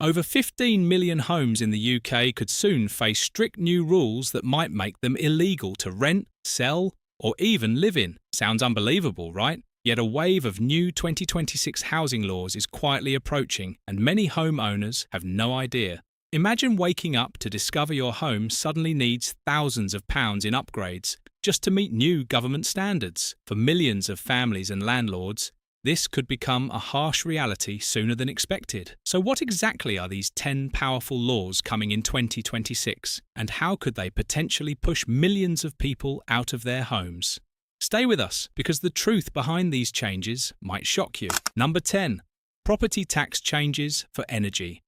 Over 15 million homes in the UK could soon face strict new rules that might make them illegal to rent, sell, or even live in. Sounds unbelievable, right? Yet a wave of new 2026 housing laws is quietly approaching, and many homeowners have no idea. Imagine waking up to discover your home suddenly needs thousands of pounds in upgrades just to meet new government standards. For millions of families and landlords, this could become a harsh reality sooner than expected. So what exactly are these 10 powerful laws coming in 2026, and how could they potentially push millions of people out of their homes? Stay with us, because the truth behind these changes might shock you. Number 10. Property tax changes for energy.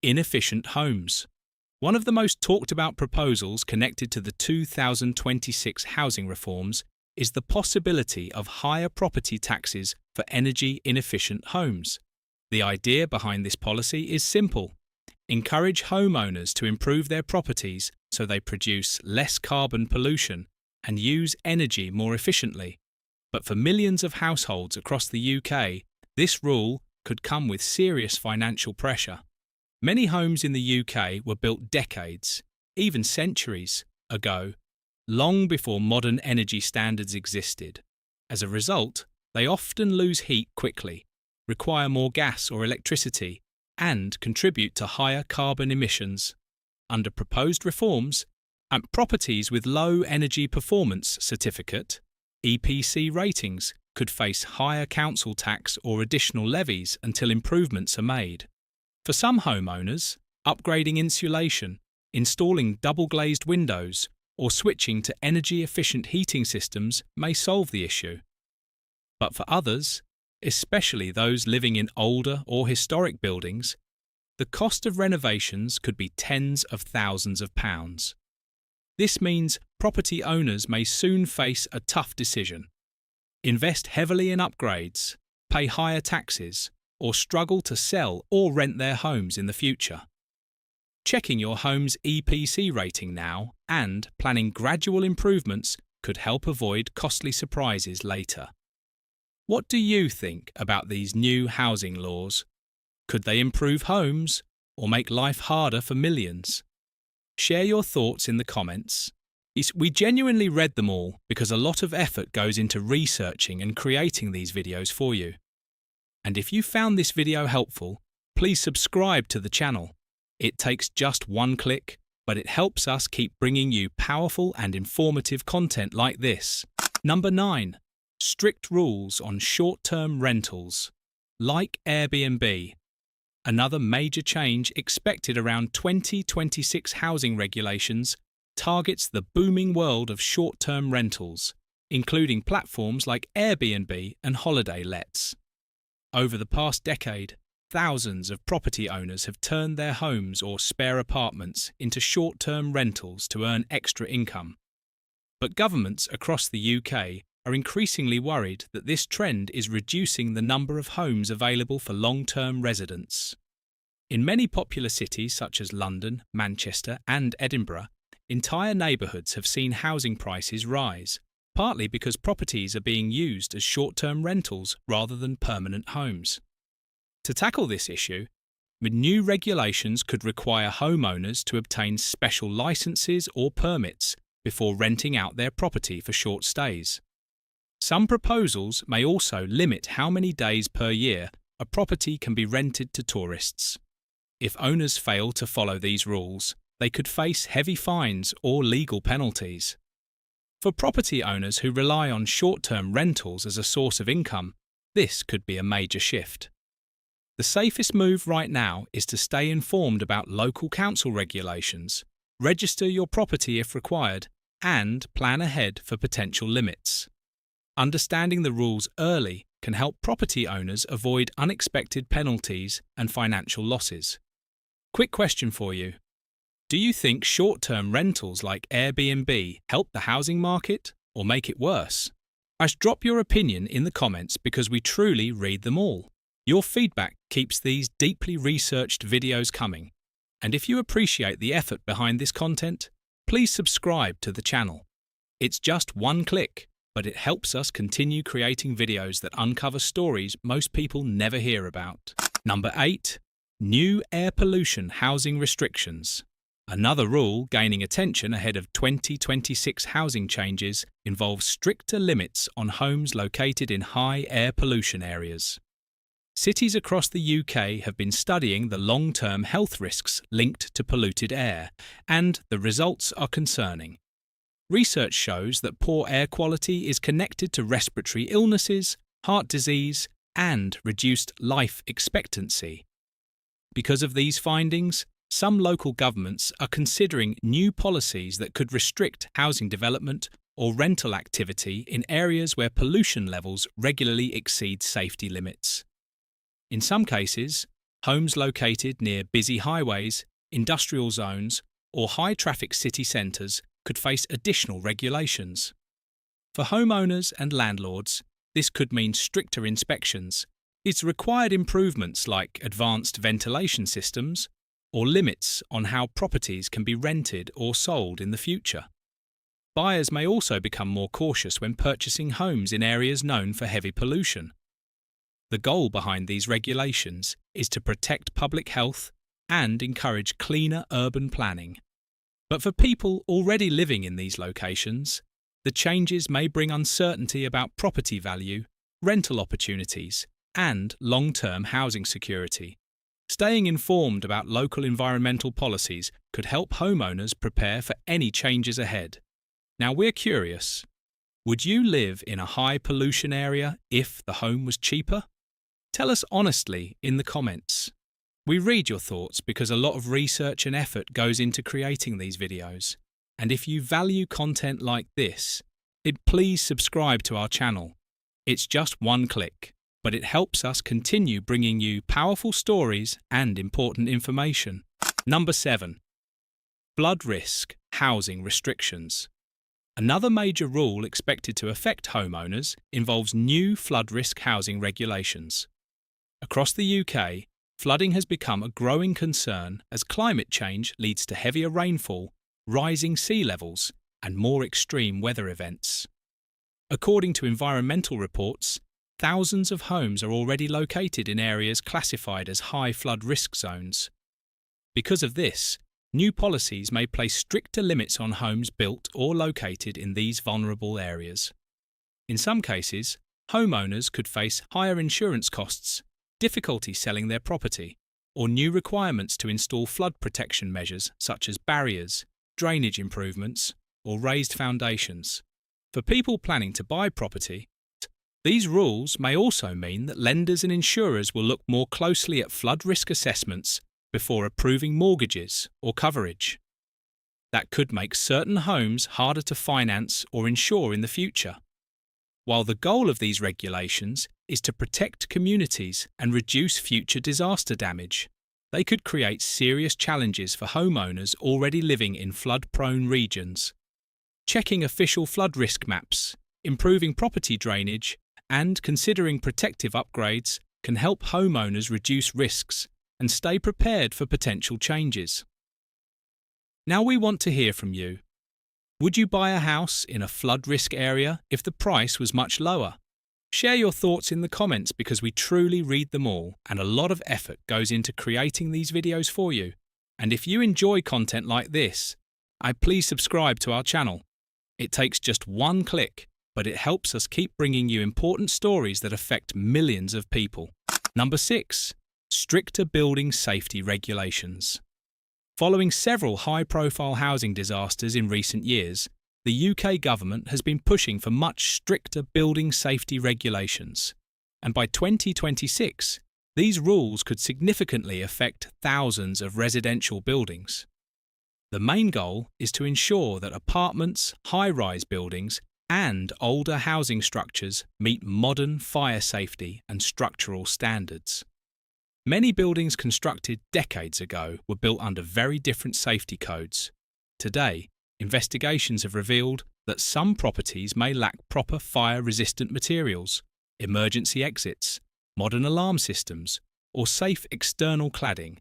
Inefficient homes. One of the most talked about proposals connected to the 2026 housing reforms is the possibility of higher property taxes for energy-inefficient homes. The idea behind this policy is simple: encourage homeowners to improve their properties so they produce less carbon pollution and use energy more efficiently. But for millions of households across the UK, this rule could come with serious financial pressure. Many homes in the UK were built decades, even centuries, ago, long before modern energy standards existed. As a result, they often lose heat quickly, require more gas or electricity, and contribute to higher carbon emissions. Under proposed reforms, properties with low Energy Performance Certificate (EPC) ratings could face higher council tax or additional levies until improvements are made. For some homeowners, upgrading insulation, installing double-glazed windows, or switching to energy-efficient heating systems may solve the issue. But for others, especially those living in older or historic buildings, the cost of renovations could be tens of thousands of pounds. This means property owners may soon face a tough decision: invest heavily in upgrades, pay higher taxes, or struggle to sell or rent their homes in the future. Checking your home's EPC rating now and planning gradual improvements could help avoid costly surprises later. What do you think about these new housing laws? Could they improve homes or make life harder for millions? Share your thoughts in the comments. We genuinely read them all because a lot of effort goes into researching and creating these videos for you. And if you found this video helpful, please subscribe to the channel. It takes just one click, but it helps us keep bringing you powerful and informative content like this. Number 9. Strict rules on short-term rentals, like Airbnb. Another major change expected around 2026 housing regulations targets the booming world of short-term rentals, including platforms like Airbnb and holiday lets. Over the past decade, thousands of property owners have turned their homes or spare apartments into short-term rentals to earn extra income. But governments across the UK are increasingly worried that this trend is reducing the number of homes available for long-term residents. In many popular cities such as London, Manchester, and Edinburgh, entire neighbourhoods have seen housing prices rise, partly because properties are being used as short-term rentals rather than permanent homes. To tackle this issue, new regulations could require homeowners to obtain special licenses or permits before renting out their property for short stays. Some proposals may also limit how many days per year a property can be rented to tourists. If owners fail to follow these rules, they could face heavy fines or legal penalties. For property owners who rely on short-term rentals as a source of income, this could be a major shift. The safest move right now is to stay informed about local council regulations, register your property if required, and plan ahead for potential limits. Understanding the rules early can help property owners avoid unexpected penalties and financial losses. Quick question for you. Do you think short-term rentals like Airbnb help the housing market or make it worse? Drop your opinion in the comments because we truly read them all. Your feedback keeps these deeply researched videos coming. And if you appreciate the effort behind this content, please subscribe to the channel. It's just one click, but it helps us continue creating videos that uncover stories most people never hear about. Number 8. New air pollution housing restrictions. Another rule gaining attention ahead of 2026 housing changes involves stricter limits on homes located in high air pollution areas. Cities across the UK have been studying the long-term health risks linked to polluted air, and the results are concerning. Research shows that poor air quality is connected to respiratory illnesses, heart disease, and reduced life expectancy. Because of these findings, some local governments are considering new policies that could restrict housing development or rental activity in areas where pollution levels regularly exceed safety limits. In some cases, homes located near busy highways, industrial zones, or high-traffic city centres could face additional regulations. For homeowners and landlords, this could mean stricter inspections. It's required improvements like advanced ventilation systems or limits on how properties can be rented or sold in the future. Buyers may also become more cautious when purchasing homes in areas known for heavy pollution. The goal behind these regulations is to protect public health and encourage cleaner urban planning. But for people already living in these locations, the changes may bring uncertainty about property value, rental opportunities, and long-term housing security. Staying informed about local environmental policies could help homeowners prepare for any changes ahead. Now we're curious, would you live in a high pollution area if the home was cheaper? Tell us honestly in the comments. We read your thoughts because a lot of research and effort goes into creating these videos. And if you value content like this, please subscribe to our channel. It's just one click, but it helps us continue bringing you powerful stories and important information. Number 7. Flood risk housing restrictions. Another major rule expected to affect homeowners involves new flood risk housing regulations. Across the UK, flooding has become a growing concern as climate change leads to heavier rainfall, rising sea levels, and more extreme weather events. According to environmental reports, thousands of homes are already located in areas classified as high flood risk zones. Because of this, new policies may place stricter limits on homes built or located in these vulnerable areas. In some cases, homeowners could face higher insurance costs, difficulty selling their property, or new requirements to install flood protection measures such as barriers, drainage improvements, or raised foundations. For people planning to buy property, these rules may also mean that lenders and insurers will look more closely at flood risk assessments before approving mortgages or coverage. That could make certain homes harder to finance or insure in the future. While the goal of these regulations is to protect communities and reduce future disaster damage, they could create serious challenges for homeowners already living in flood-prone regions. Checking official flood risk maps, improving property drainage, and considering protective upgrades can help homeowners reduce risks and stay prepared for potential changes. Now we want to hear from you. Would you buy a house in a flood risk area if the price was much lower? Share your thoughts in the comments because we truly read them all and a lot of effort goes into creating these videos for you. And if you enjoy content like this, please subscribe to our channel. It takes just one click, but it helps us keep bringing you important stories that affect millions of people. Number 6. Stricter building safety regulations. Following several high-profile housing disasters in recent years, the UK government has been pushing for much stricter building safety regulations. And by 2026, these rules could significantly affect thousands of residential buildings. The main goal is to ensure that apartments, high-rise buildings, and older housing structures meet modern fire safety and structural standards. Many buildings constructed decades ago were built under very different safety codes. Today, investigations have revealed that some properties may lack proper fire-resistant materials, emergency exits, modern alarm systems, or safe external cladding.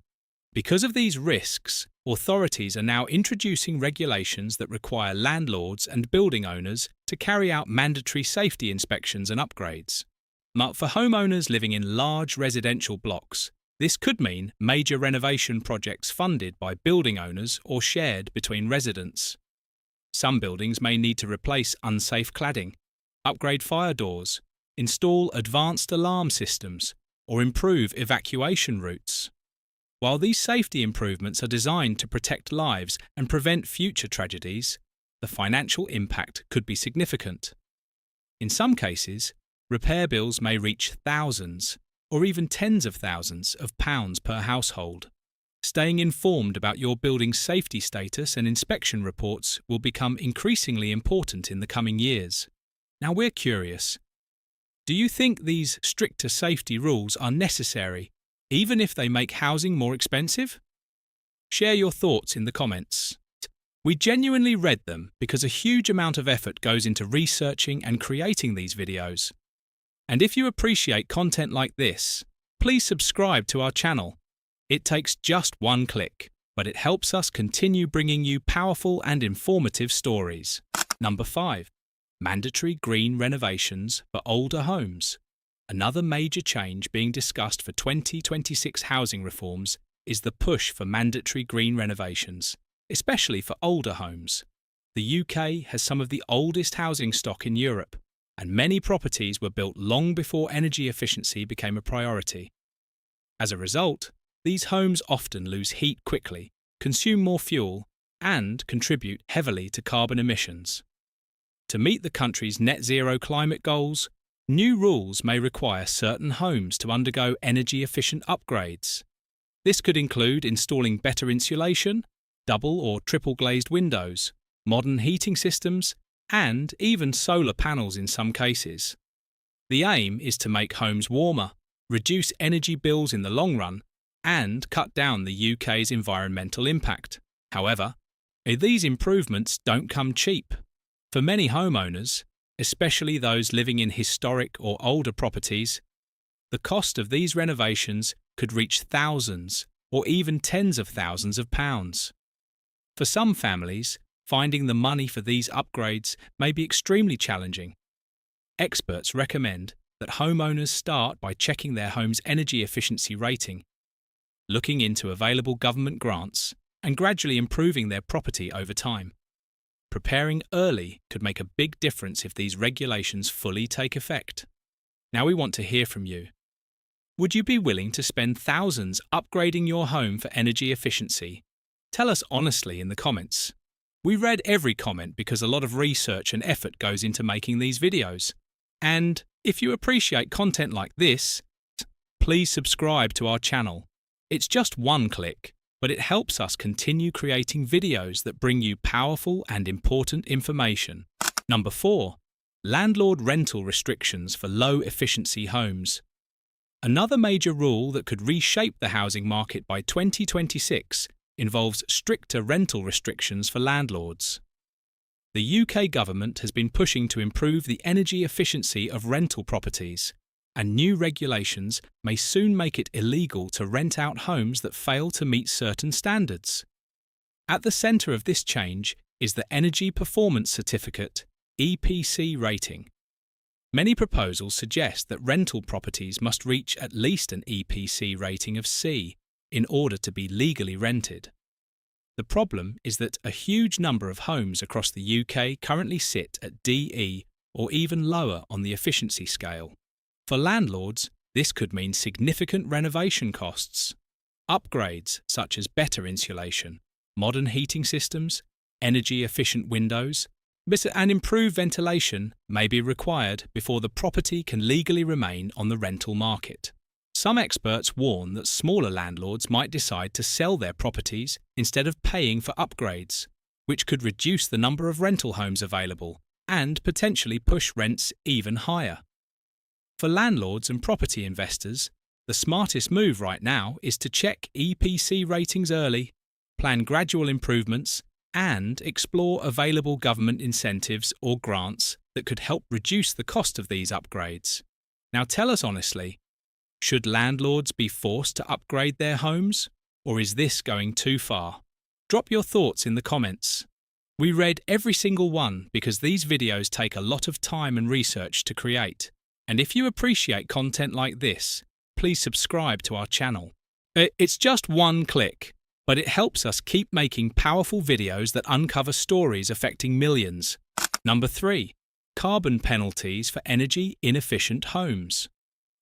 Because of these risks, authorities are now introducing regulations that require landlords and building owners to carry out mandatory safety inspections and upgrades. For homeowners living in large residential blocks, This could mean major renovation projects funded by building owners or shared between residents. Some buildings may need to replace unsafe cladding, upgrade fire doors, install advanced alarm systems, or improve evacuation routes. While these safety improvements are designed to protect lives and prevent future tragedies, the financial impact could be significant. In some cases, repair bills may reach thousands or even tens of thousands of pounds per household. Staying informed about your building's safety status and inspection reports will become increasingly important in the coming years. Now we're curious. Do you think these stricter safety rules are necessary, even if they make housing more expensive? Share your thoughts in the comments. We genuinely read them because a huge amount of effort goes into researching and creating these videos. And if you appreciate content like this, please subscribe to our channel. It takes just one click, but it helps us continue bringing you powerful and informative stories. Number 5. Mandatory green renovations for older homes. Another major change being discussed for 2026 housing reforms is the push for mandatory green renovations, especially for older homes. The UK has some of the oldest housing stock in Europe, and many properties were built long before energy efficiency became a priority. As a result, these homes often lose heat quickly, consume more fuel, and contribute heavily to carbon emissions. To meet the country's net zero climate goals, new rules may require certain homes to undergo energy-efficient upgrades. This could include installing better insulation, double or triple glazed windows, modern heating systems, and even solar panels in some cases. The aim is to make homes warmer, reduce energy bills in the long run, and cut down the UK's environmental impact. However, these improvements don't come cheap. For many homeowners, especially those living in historic or older properties, the cost of these renovations could reach thousands or even tens of thousands of pounds. For some families, finding the money for these upgrades may be extremely challenging. Experts recommend that homeowners start by checking their home's energy efficiency rating, looking into available government grants, and gradually improving their property over time. Preparing early could make a big difference if these regulations fully take effect. Now we want to hear from you. Would you be willing to spend thousands upgrading your home for energy efficiency? Tell us honestly in the comments. We read every comment because a lot of research and effort goes into making these videos. And if you appreciate content like this, please subscribe to our channel. It's just one click, but it helps us continue creating videos that bring you powerful and important information. Number 4. Landlord rental restrictions for low-efficiency homes. Another major rule that could reshape the housing market by 2026 involves stricter rental restrictions for landlords. The UK government has been pushing to improve the energy efficiency of rental properties, and new regulations may soon make it illegal to rent out homes that fail to meet certain standards. At the centre of this change is the Energy Performance Certificate (EPC) rating. Many proposals suggest that rental properties must reach at least an EPC rating of C in order to be legally rented. The problem is that a huge number of homes across the UK currently sit at DE or even lower on the efficiency scale. For landlords, this could mean significant renovation costs. Upgrades such as better insulation, modern heating systems, energy-efficient windows, and improved ventilation may be required before the property can legally remain on the rental market. Some experts warn that smaller landlords might decide to sell their properties instead of paying for upgrades, which could reduce the number of rental homes available and potentially push rents even higher. For landlords and property investors, the smartest move right now is to check EPC ratings early, plan gradual improvements, and explore available government incentives or grants that could help reduce the cost of these upgrades. Now tell us honestly, should landlords be forced to upgrade their homes, or is this going too far? Drop your thoughts in the comments. We read every single one because these videos take a lot of time and research to create. And if you appreciate content like this, please subscribe to our channel. It's just one click, but it helps us keep making powerful videos that uncover stories affecting millions. Number 3. Carbon penalties for energy inefficient homes.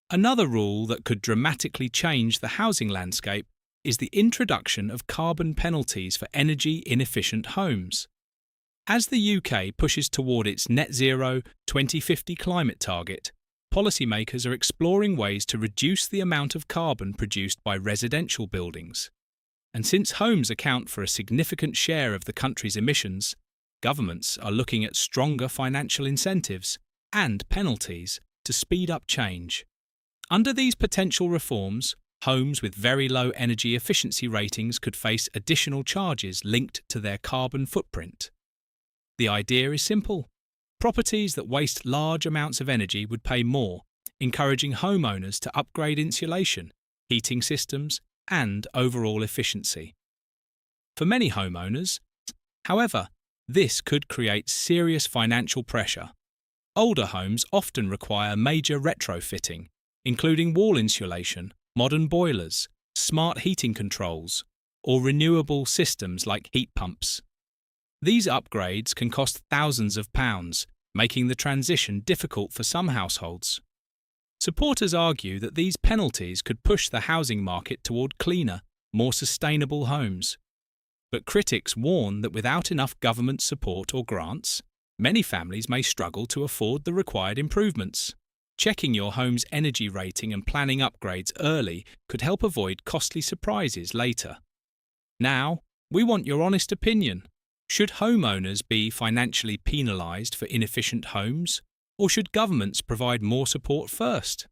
Another rule that could dramatically change the housing landscape is the introduction of carbon penalties for energy inefficient homes. As the UK pushes toward its net zero 2050 climate target, policymakers are exploring ways to reduce the amount of carbon produced by residential buildings. And since homes account for a significant share of the country's emissions, governments are looking at stronger financial incentives and penalties to speed up change. Under these potential reforms, homes with very low energy efficiency ratings could face additional charges linked to their carbon footprint. The idea is simple. Properties that waste large amounts of energy would pay more, encouraging homeowners to upgrade insulation, heating systems, and overall efficiency. For many homeowners, however, this could create serious financial pressure. Older homes often require major retrofitting, including wall insulation, modern boilers, smart heating controls, or renewable systems like heat pumps. These upgrades can cost thousands of pounds, making the transition difficult for some households. Supporters argue that these penalties could push the housing market toward cleaner, more sustainable homes. But critics warn that without enough government support or grants, many families may struggle to afford the required improvements. Checking your home's energy rating and planning upgrades early could help avoid costly surprises later. Now, we want your honest opinion. Should homeowners be financially penalised for inefficient homes, or should governments provide more support first?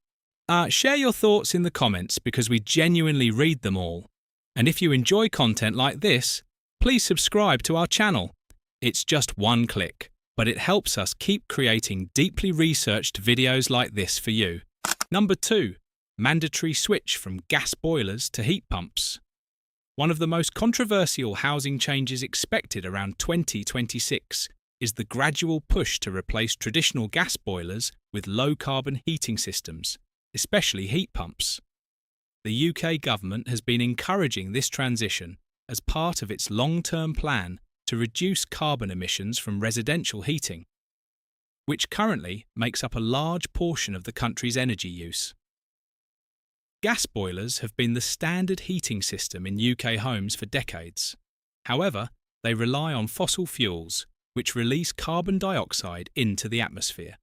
Share your thoughts in the comments because we genuinely read them all. And if you enjoy content like this, please subscribe to our channel. It's just one click, but it helps us keep creating deeply researched videos like this for you. Number 2. Mandatory switch from gas boilers to heat pumps. One of the most controversial housing changes expected around 2026 is the gradual push to replace traditional gas boilers with low-carbon heating systems, especially heat pumps. The UK government has been encouraging this transition as part of its long-term plan to reduce carbon emissions from residential heating, which currently makes up a large portion of the country's energy use. Gas boilers have been the standard heating system in UK homes for decades. However, they rely on fossil fuels, which release carbon dioxide into the atmosphere.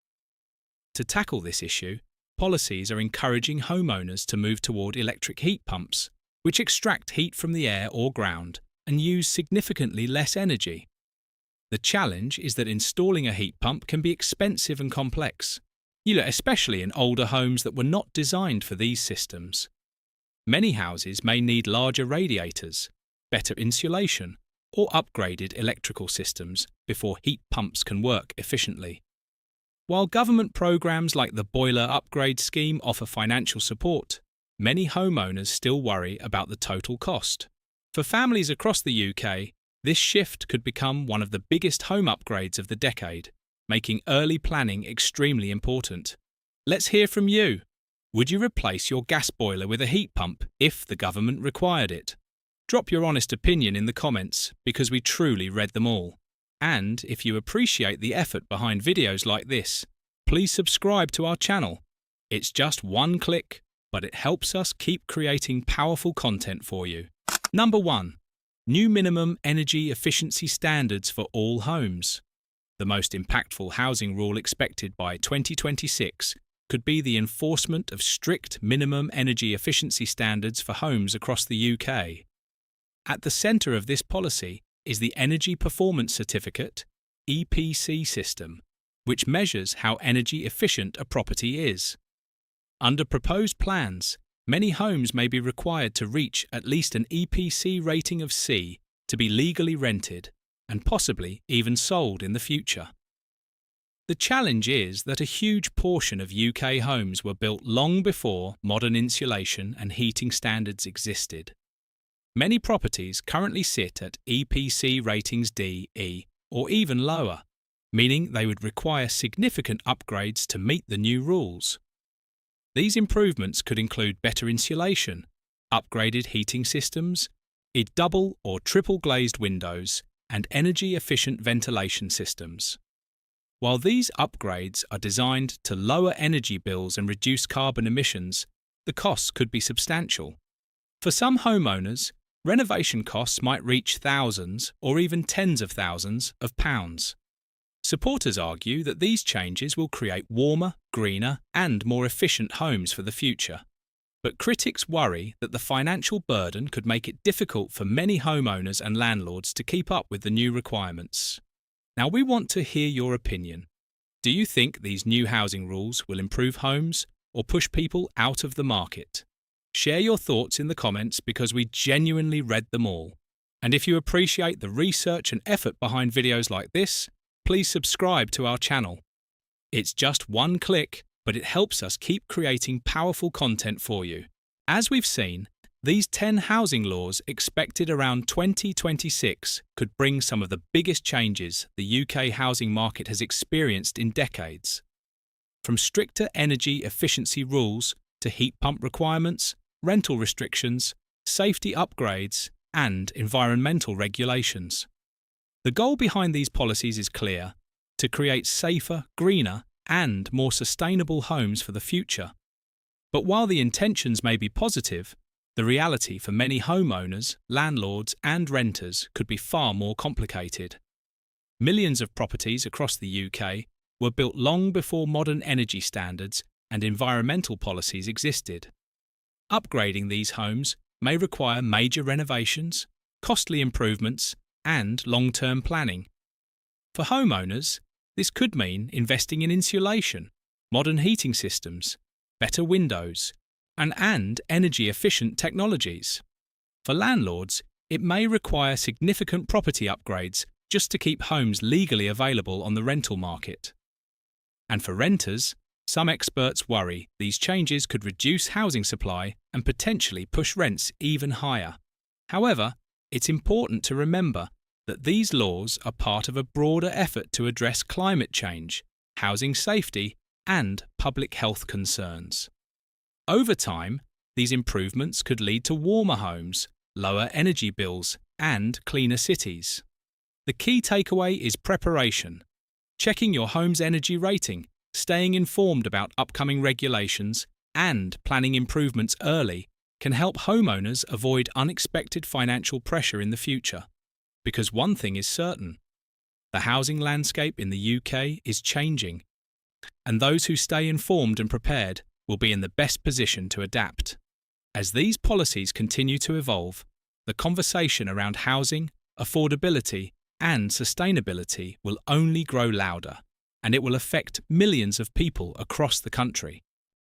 To tackle this issue, policies are encouraging homeowners to move toward electric heat pumps, which extract heat from the air or ground and use significantly less energy. The challenge is that installing a heat pump can be expensive and complex, especially in older homes that were not designed for these systems. Many houses may need larger radiators, better insulation, or upgraded electrical systems before heat pumps can work efficiently. While government programs like the Boiler Upgrade Scheme offer financial support, many homeowners still worry about the total cost. For families across the UK, this shift could become one of the biggest home upgrades of the decade, making early planning extremely important. Let's hear from you. Would you replace your gas boiler with a heat pump if the government required it? Drop your honest opinion in the comments because we truly read them all. And if you appreciate the effort behind videos like this, please subscribe to our channel. It's just one click, but it helps us keep creating powerful content for you. Number 1. New minimum energy efficiency standards for all homes. The most impactful housing rule expected by 2026 could be the enforcement of strict minimum energy efficiency standards for homes across the UK. At the centre of this policy is the Energy Performance Certificate (EPC) system, which measures how energy efficient a property is. Under proposed plans, many homes may be required to reach at least an EPC rating of C to be legally rented and possibly even sold in the future. The challenge is that a huge portion of UK homes were built long before modern insulation and heating standards existed. Many properties currently sit at EPC ratings D, E, or even lower, meaning they would require significant upgrades to meet the new rules. These improvements could include better insulation, upgraded heating systems, double or triple glazed windows, and energy-efficient ventilation systems. While these upgrades are designed to lower energy bills and reduce carbon emissions, the costs could be substantial. For some homeowners, renovation costs might reach thousands or even tens of thousands of pounds. Supporters argue that these changes will create warmer, greener, and more efficient homes for the future. But critics worry that the financial burden could make it difficult for many homeowners and landlords to keep up with the new requirements. Now, we want to hear your opinion. Do you think these new housing rules will improve homes or push people out of the market? Share your thoughts in the comments because we genuinely read them all. And if you appreciate the research and effort behind videos like this, please subscribe to our channel. It's just one click, but it helps us keep creating powerful content for you. As we've seen, these 10 housing laws expected around 2026 could bring some of the biggest changes the UK housing market has experienced in decades. From stricter energy efficiency rules to heat pump requirements, rental restrictions, safety upgrades, and environmental regulations. The goal behind these policies is clear: to create safer, greener, and more sustainable homes for the future. But while the intentions may be positive, the reality for many homeowners, landlords, and renters could be far more complicated. Millions of properties across the UK were built long before modern energy standards and environmental policies existed. Upgrading these homes may require major renovations, costly improvements, and long-term planning. For homeowners, this could mean investing in insulation, modern heating systems, better windows, and energy-efficient technologies. For landlords, it may require significant property upgrades just to keep homes legally available on the rental market. And for renters, some experts worry these changes could reduce housing supply and potentially push rents even higher. However, it's important to remember that these laws are part of a broader effort to address climate change, housing safety, and public health concerns. Over time, these improvements could lead to warmer homes, lower energy bills, and cleaner cities. The key takeaway is preparation. Checking your home's energy rating, staying informed about upcoming regulations, and planning improvements early can help homeowners avoid unexpected financial pressure in the future. Because one thing is certain: the housing landscape in the UK is changing, and those who stay informed and prepared will be in the best position to adapt. As these policies continue to evolve, the conversation around housing, affordability, and sustainability will only grow louder, and it will affect millions of people across the country.